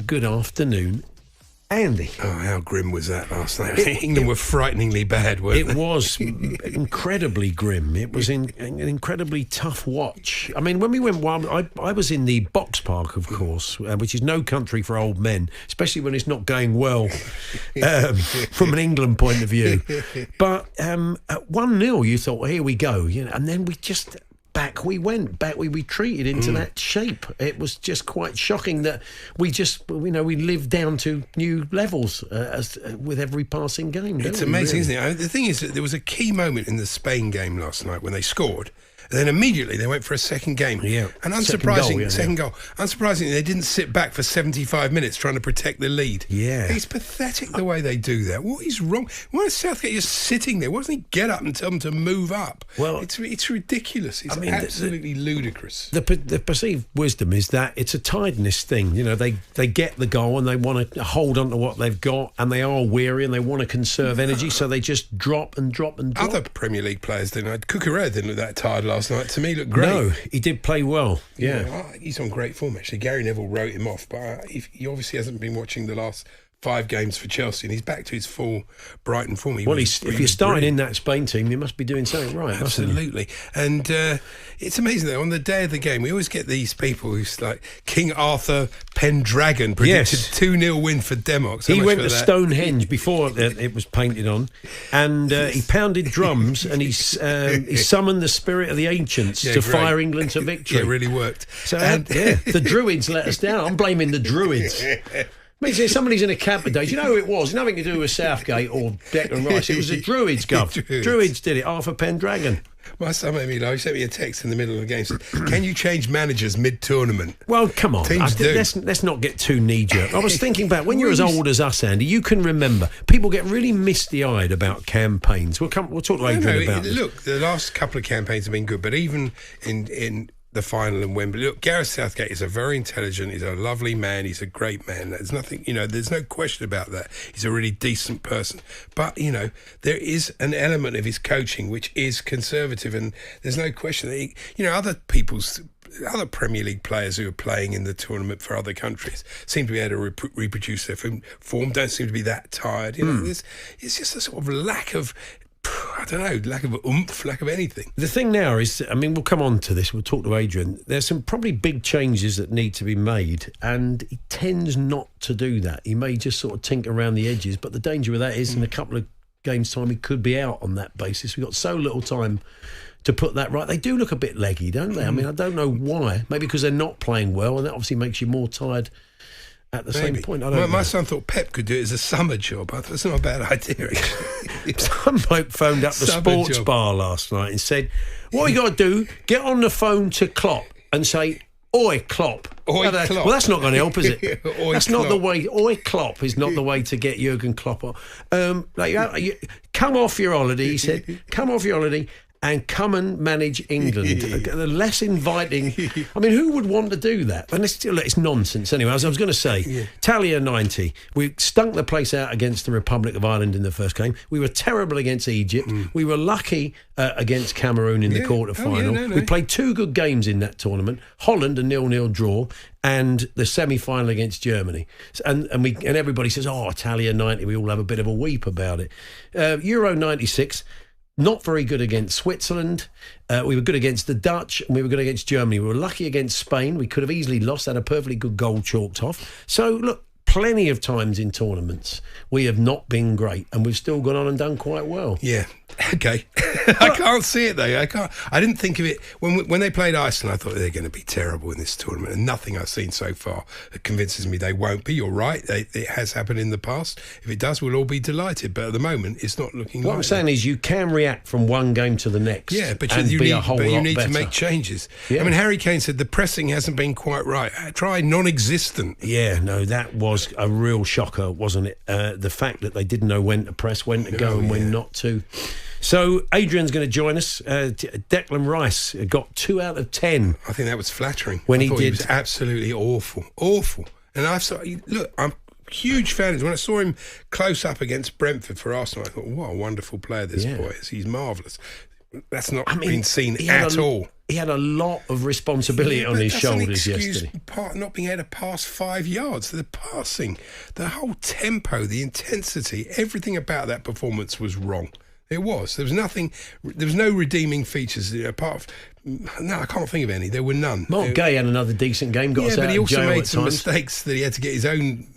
good afternoon, Andy. Oh, how grim was that last night? England were frighteningly bad, weren't they? It was incredibly grim. It was an incredibly tough watch. I mean, when we went wild, I was in the box park, of course, which is no country for old men, especially when it's not going well from an England point of view. But at 1-0, you thought, well, here we go. And then we just... Back we retreated into that shape. It was just quite shocking that we lived down to new levels with every passing game. It's amazing, isn't it? The thing is that there was a key moment in the Spain game last night when they scored. And then immediately they went for a second game. Yeah. And second goal. Unsurprisingly, they didn't sit back for 75 minutes trying to protect the lead. Yeah. It's pathetic the way they do that. What is wrong? Why is Southgate just sitting there? Why doesn't he get up and tell them to move up? Well, it's ridiculous. It's absolutely ludicrous. The perceived wisdom is that it's a tiredness thing. They get the goal and they want to hold on to what they've got, and they are weary and they want to conserve energy, so they just drop and drop and drop. Other Premier League players didn't. Cucurella didn't look that tired last night. To me, looked great. No, he did play well. Yeah. He's on great form, actually. Gary Neville wrote him off, but he obviously hasn't been watching the last 5 games for Chelsea, and he's back to his full Brighton form. If you're starting in that Spain team, you must be doing something right. Absolutely. And it's amazing, though, on the day of the game, we always get these people who's like King Arthur Pendragon predicted 2-0 win for Denmark. He went to Stonehenge before it was painted on, and he pounded drums, and he summoned the spirit of the ancients to fire England to victory. Yeah, it really worked. So, the Druids let us down. I'm blaming the Druids. I mean, somebody's in a cab today. Do you know who it was? Nothing to do with Southgate or Declan Rice. It was the Druids, Gov. Druids did it. Arthur Pendragon. My son made me laugh. He sent me a text in the middle of the game. Said, "Can you change managers mid-tournament?" Well, come on. Let's not get too knee-jerk. I was thinking back, when you're as old as us, Andy, you can remember. People get really misty-eyed about campaigns. We'll talk to Adrian about this. Look, the last couple of campaigns have been good, but even in the final in Wembley. Look, Gareth Southgate is a very intelligent, he's a lovely man, he's a great man. There's nothing, there's no question about that. He's a really decent person. But, there is an element of his coaching which is conservative, and there's no question that other Premier League players who are playing in the tournament for other countries seem to be able to reproduce their form, don't seem to be that tired. It's just a sort of lack of oomph, lack of anything. The thing now is, we'll come on to this, we'll talk to Adrian. There's some probably big changes that need to be made, and he tends not to do that. He may just sort of tinker around the edges, but the danger with that is in a couple of games' time he could be out on that basis. We've got so little time to put that right. They do look a bit leggy, don't they? I don't know why. Maybe because they're not playing well, and that obviously makes you more tired at the same point. My son thought Pep could do it as a summer job. I thought it's not a bad idea. Some bloke phoned up the sports bar last night and said, what we got to do, get on the phone to Klopp and say, oi, Klopp. Oi, Klopp. Well, that's not going to help, is it? That's Klopp. not the way. Oi, Klopp is not the way to get Jurgen Klopp. Come off your holiday, he said. Come off your holiday and come and manage England. The less inviting. Who would want to do that? And it's nonsense. Anyway, as I was going to say, Talia 90. We stunk the place out against the Republic of Ireland in the first game. We were terrible against Egypt. We were lucky against Cameroon in the quarter-final. No. We played 2 good games in that tournament. Holland, a 0-0 draw, and the semi-final against Germany. And everybody says, Talia 90. We all have a bit of a weep about it. Euro 96... not very good against Switzerland. We were good against the Dutch, and we were good against Germany. We were lucky against Spain. We could have easily lost, had a perfectly good goal chalked off. So, look, plenty of times in tournaments we have not been great, and we've still gone on and done quite well. Yeah. Okay. I can't see it, though. I didn't think of it. When they played Iceland, I thought they're going to be terrible in this tournament, and nothing I've seen so far convinces me they won't be. You're right. It has happened in the past. If it does, we'll all be delighted. But at the moment, it's not looking like What I'm saying is you can react from one game to the next. Yeah, but you need to make changes. Yeah. Harry Kane said the pressing hasn't been quite right. Try non-existent. Yeah, no, that was a real shocker, wasn't it? The fact that they didn't know when to press, when to go and when not to. So Adrian's going to join us. Declan Rice got 2 out of 10. I think that was flattering. He was absolutely awful. And I'm a huge fan. When I saw him close up against Brentford for Arsenal, I thought, what a wonderful player this boy is. He's marvellous. That's not been seen at all. he had a lot of responsibility on his shoulders yesterday. Not being able to pass 5 yards. The passing, the whole tempo, the intensity, everything about that performance was wrong. It was. There was nothing. There was no redeeming features apart from. No, I can't think of any. There were none. Mark Gay had another decent game. Got us out of jail. But he also made some times. mistakes that he had to get his own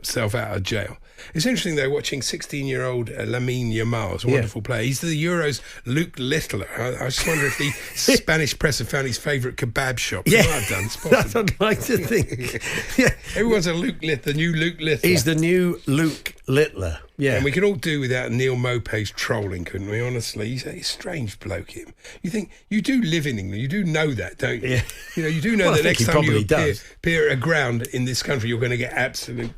self out of jail. It's interesting though watching 16-year-old Lamine Yamal, a wonderful player. He's the Euros Luke Littler. I just wonder if the Spanish press have found his favourite kebab shop. Yeah, I've done. It's possible. I'd like to think. Yeah, everyone's a Luke Littler, the new Luke Littler. He's the new Luke Littler. Yeah, and we could all do without Neil Mopay's trolling, couldn't we? Honestly, he's a strange bloke. Him. You think you do live in England? You do know that, don't you? Yeah. You know, you do know that next time you does. appear at a ground in this country, you're going to get absolute.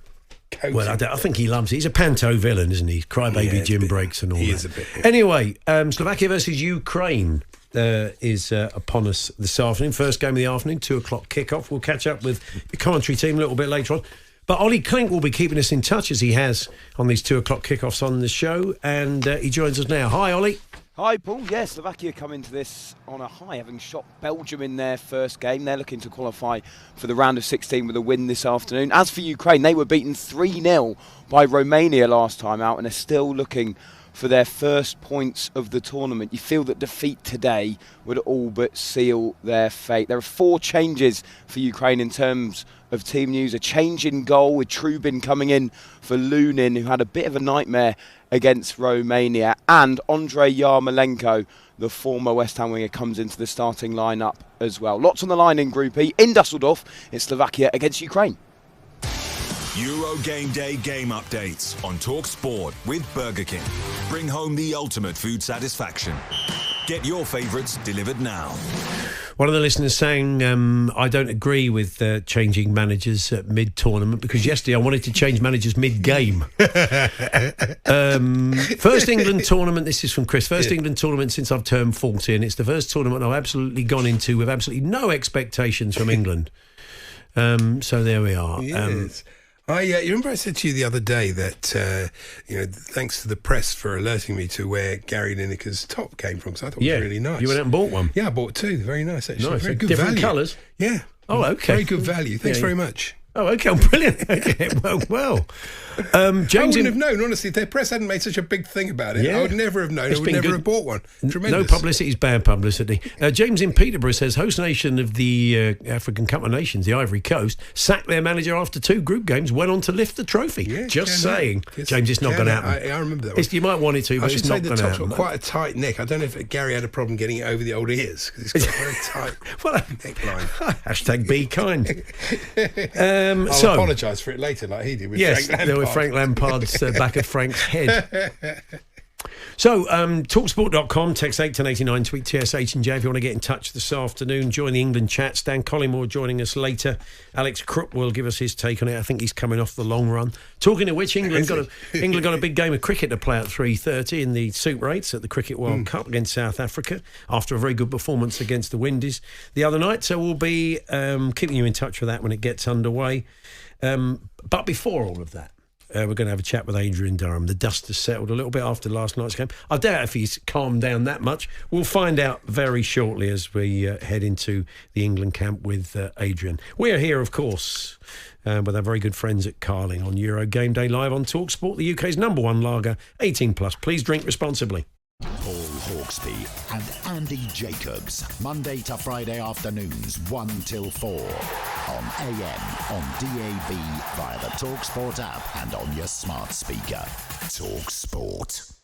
Coating. Well, I think he loves it. He's a panto villain, isn't he? Crybaby Jim breaks and all that. He is a bit. Yeah. Anyway, Slovakia versus Ukraine is upon us this afternoon. First game of the afternoon, 2:00 kickoff. We'll catch up with the commentary team a little bit later on. But Ollie Klink will be keeping us in touch as he has on these 2:00 kickoffs on the show. And he joins us now. Hi, Ollie. Hi, Paul. Yeah, Slovakia come into this on a high, having shot Belgium in their first game. They're looking to qualify for the round of 16 with a win this afternoon. As for Ukraine, they were beaten 3-0 by Romania last time out and are still looking for their first points of the tournament. You feel that defeat today would all but seal their fate. There are 4 changes for Ukraine in terms of team news. A change in goal with Trubin coming in for Lunin, who had a bit of a nightmare against Romania, and Andrei Yarmolenko, the former West Ham winger, comes into the starting lineup as well. Lots on the line in Group E. In Dusseldorf, it's Slovakia against Ukraine. Euro Game Day game updates on talkSPORT with Burger King. Bring home the ultimate food satisfaction. Get your favourites delivered now. One of the listeners saying, I don't agree with changing managers at mid-tournament because yesterday I wanted to change managers mid-game. First England tournament, this is from Chris, first England tournament since I've turned 40, and it's the first tournament I've absolutely gone into with absolutely no expectations from England. So there we are. Yes. You remember I said to you the other day that, thanks to the press for alerting me to where Gary Lineker's top came from, because I thought it was really nice. You went out and bought one? Yeah, I bought 2. Very nice, actually. Nice. Very good Different value. colours? Yeah. Oh, okay. Very good value. Thanks very much. Oh, okay, brilliant. Okay, well. James, I wouldn't have known, honestly, if their press hadn't made such a big thing about it. I would never have known. I would never have bought one. Tremendous. No publicity is bad publicity. James in Peterborough says, host nation of the African Cup of Nations, the Ivory Coast, sacked their manager after 2 group games, went on to lift the trophy. Yeah, just saying. James, it's not going to happen. I remember that one. You might want it to, but it's not going to happen. I should say the top's got quite a tight neck. I don't know if Gary had a problem getting it over the old ears, because it's got a very tight neckline. Hashtag be kind. I'll apologise for it later, like he did with Frank Lampard. There with Frank Lampard's back of Frank's head. So, talksport.com, text 81089, tweet TSH and J if you want to get in touch this afternoon. Join the England chat. Stan Collymore joining us later. Alex Crook will give us his take on it. I think he's coming off the long run. Talking of which, England got a big game of cricket to play at 3:30 in the Super 8s at the Cricket World Cup against South Africa after a very good performance against the Windies the other night. So we'll be keeping you in touch with that when it gets underway. But before all of that, we're going to have a chat with Adrian Durham. The dust has settled a little bit after last night's game. I doubt if he's calmed down that much. We'll find out very shortly as we head into the England camp with Adrian. We're here, of course, with our very good friends at Carling on Euro Game Day live on talkSPORT, the UK's #1 lager, 18+. Please drink responsibly. Paul Hawksbee and Andy Jacobs, Monday to Friday afternoons 1 till 4 on AM, on DAB, via the talkSPORT app and on your smart speaker. talkSPORT.